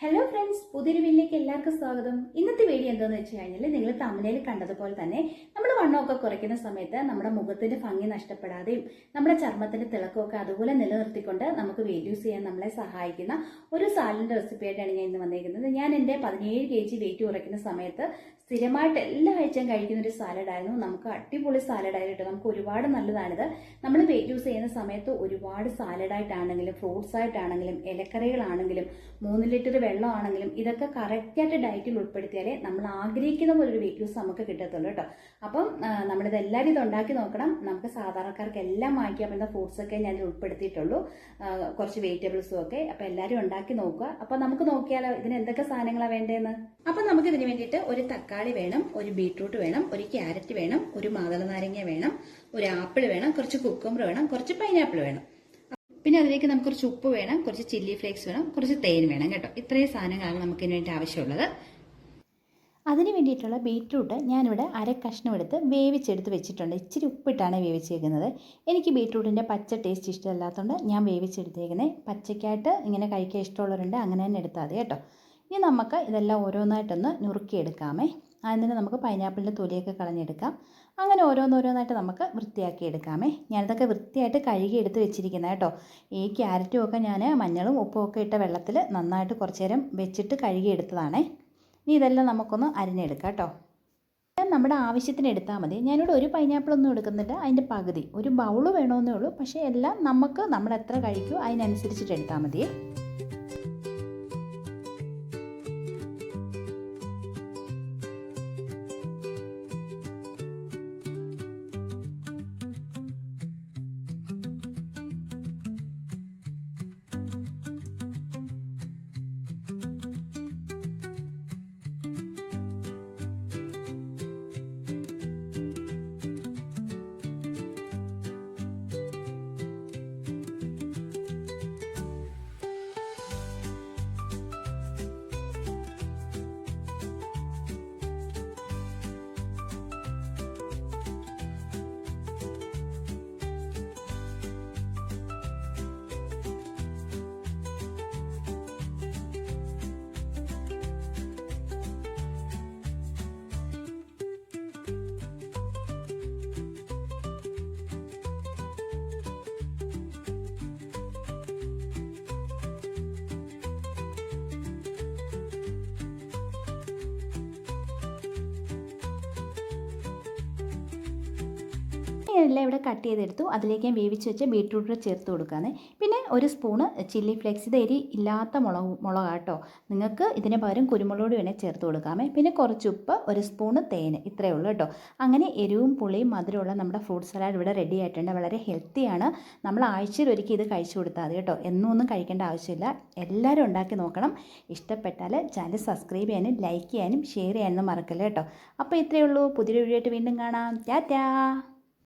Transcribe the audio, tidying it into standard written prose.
Hello friends, പുതിയൊരു വീഡിയോയിലേക്ക് എല്ലാവർക്കും സ്വാഗതം. ഇന്നത്തെ വീഡിയോ എന്താണെന്ന് വെച്ച് കഴിഞ്ഞാൽ നിങ്ങൾ തമിഴിൽ കണ്ടതുപോലെ തന്നെ നമ്മൾ വണ്ണമൊക്കെ കുറയ്ക്കുന്ന സമയത്ത് നമ്മുടെ മുഖത്തിന്റെ ഭംഗി നഷ്ടപ്പെടാതെയും നമ്മുടെ ചർമ്മത്തിന്റെ തിളക്കമൊക്കെ അതുപോലെ നിലനിർത്തിക്കൊണ്ട് നമുക്ക് വെയിറ്റ് ലൂസ് ചെയ്യാൻ നമ്മളെ സഹായിക്കുന്ന ഒരു സാലഡിന്റെ റെസിപ്പി ആയിട്ടാണ് ഞാൻ ഇന്ന് വന്നിരിക്കുന്നത്. ഞാൻ എൻ്റെ 17 kg വെയിറ്റ് കുറയ്ക്കുന്ന സമയത്ത് സ്ഥിരമായിട്ട് എല്ലാ ആഴ്ചയും കഴിക്കുന്ന ഒരു സാലഡായിരുന്നു. നമുക്ക് അടിപൊളി സാലഡായിട്ട് നമുക്ക് ഒരുപാട് നല്ലതാണിത്. നമ്മൾ വെയിറ്റ് ലൂസ് ചെയ്യുന്ന സമയത്ത് ഒരുപാട് സാലഡായിട്ടാണെങ്കിലും ഫ്രൂട്ട്സ് ആയിട്ടാണെങ്കിലും ഇലക്കറികളാണെങ്കിലും 3 ലിറ്റർ വെള്ളമാണെങ്കിലും ഇതൊക്കെ കറക്റ്റായിട്ട് ഡയറ്റിൽ ഉൾപ്പെടുത്തിയാലേ നമ്മൾ ആഗ്രഹിക്കുന്ന പോലൊരു വെയിറ്റ് ലൂസ് നമുക്ക് കിട്ടത്തുള്ളൂ കേട്ടോ. അപ്പം നമ്മളിത് എല്ലാവരും ഇത് ഉണ്ടാക്കി നോക്കണം. നമുക്ക് സാധാരണക്കാർക്ക് എല്ലാം വാങ്ങിക്കാൻ പറ്റുന്ന ഫ്രൂട്ട്സൊക്കെ ഞാൻ ഉൾപ്പെടുത്തിയിട്ടുള്ളൂ, കുറച്ച് വെജിറ്റബിൾസും ഒക്കെ. അപ്പം എല്ലാവരും ഉണ്ടാക്കി നോക്കുക. അപ്പം നമുക്ക് നോക്കിയാലോ ഇതിന് എന്തൊക്കെ സാധനങ്ങളാണ് വേണ്ടതെന്ന്. അപ്പം നമുക്ക് ഇതിന് വേണ്ടിയിട്ട് ഒരു തക്കാളി വേണം, ഒരു ബീട്രൂട്ട് വേണം, ഒരു ക്യാരറ്റ് വേണം, ഒരു മാതള നാരങ്ങ വേണം, ഒരു ആപ്പിൾ വേണം, കുറച്ച് കുക്കുംബർ വേണം, കുറച്ച് പൈനാപ്പിൾ വേണം. പിന്നെ അതിലേക്ക് നമുക്ക് കുറച്ച് ഉപ്പ് വേണം, കുറച്ച് ചില്ലി ഫ്ലേക്സ് വേണം, കുറച്ച് തേൻ വേണം കേട്ടോ. ഇത്രയും സാധനങ്ങളാണ് നമുക്ക് ഇതിന് വേണ്ടി ആവശ്യമുള്ളത്. അതിന് വേണ്ടിയിട്ടുള്ള ബീറ്റ്റൂട്ട് ഞാനിവിടെ കഷ്ണം എടുത്ത് വേവിച്ചെടുത്ത് വെച്ചിട്ടുണ്ട്. ഇച്ചിരി ഉപ്പിട്ടാണ് വേവിച്ചേക്കുന്നത്. എനിക്ക് ബീറ്റ്റൂട്ടിൻ്റെ പച്ച ടേസ്റ്റ് ഇഷ്ടമല്ലാത്തതുകൊണ്ട് ഞാൻ വേവിച്ചെടുത്തേക്കുന്നത്. പച്ചയ്ക്കായിട്ട് ഇങ്ങനെ കഴിക്കാൻ ഇഷ്ടമുള്ളവരുണ്ട്, അങ്ങനെ തന്നെ എടുത്താൽ മതി കേട്ടോ. ഇനി നമുക്ക് ഇതെല്ലാം ഓരോന്നായിട്ടൊന്ന് നുറുക്കിയെടുക്കാമേ. അതിന് നമുക്ക് പൈനാപ്പിളിൻ്റെ തൊലിയൊക്കെ കളഞ്ഞെടുക്കാം. അങ്ങനെ ഓരോന്നോരോന്നായിട്ട് നമുക്ക് വൃത്തിയാക്കി എടുക്കാമേ. ഞാനിതൊക്കെ വൃത്തിയായിട്ട് കഴുകി എടുത്ത് വെച്ചിരിക്കുന്നത് കേട്ടോ. ഈ ക്യാരറ്റും ഒക്കെ ഞാൻ മഞ്ഞളും ഉപ്പും ഒക്കെ ഇട്ട വെള്ളത്തിൽ നന്നായിട്ട് കുറച്ച് നേരം വെച്ചിട്ട് കഴുകി എടുത്തതാണേ. ഇനി ഇതെല്ലാം നമുക്കൊന്ന് അരിഞ്ഞെടുക്കാം കേട്ടോ. നമ്മുടെ ആവശ്യത്തിന് എടുത്താൽ മതി. ഞാനിവിടെ ഒരു പൈനാപ്പിളൊന്നും എടുക്കുന്നില്ല, അതിൻ്റെ പകുതി ഒരു ബൗള് വേണമെന്നേ ഉള്ളൂ. പക്ഷേ എല്ലാം നമുക്ക് നമ്മൾ എത്ര കഴിക്കുമോ അതിനനുസരിച്ചിട്ട് എടുത്താൽ മതിയേ. എല്ലാം ഇവിടെ കട്ട് ചെയ്തെടുത്തു. അതിലേക്ക് ഞാൻ വേവിച്ച് വെച്ച ബീട്രൂട്ട് ചേർത്ത് കൊടുക്കാന്ന്. പിന്നെ ഒരു സ്പൂണ് ചില്ലി ഫ്ലേക്സ്. ഇത് എരി ഇല്ലാത്ത മുളകാട്ടോ. നിങ്ങൾക്ക് ഇതിന് പകരം കുരുമുളക് വേണേൽ ചേർത്ത് കൊടുക്കാമേ. പിന്നെ കുറച്ച് ഉപ്പ്, ഒരു സ്പൂണ് തേൻ, ഇത്രയേ ഉള്ളൂ കേട്ടോ. അങ്ങനെ എരിവും പുളിയും മധുരമുള്ള നമ്മുടെ ഫ്രൂട്ട് സലാഡ് ഇവിടെ റെഡി ആയിട്ടുണ്ട്. വളരെ ഹെൽത്തിയാണ്. നമ്മൾ ആഴ്ചയിൽ ഒരിക്കൽ ഇത് കഴിച്ചു കൊടുത്താൽ മതി കേട്ടോ. എന്നൊന്നും കഴിക്കേണ്ട ആവശ്യമില്ല. എല്ലാവരും ഉണ്ടാക്കി നോക്കണം. ഇഷ്ടപ്പെട്ടാൽ ചാനൽ സബ്സ്ക്രൈബ് ചെയ്യാനും ലൈക്ക് ചെയ്യാനും ഷെയർ ചെയ്യാനും മറക്കല്ലേ കേട്ടോ. അപ്പോൾ ഇത്രയേ ഉള്ളൂ. പുതിയൊരു വീഡിയോ ആയിട്ട് വീണ്ടും കാണാം. ടാറ്റാ.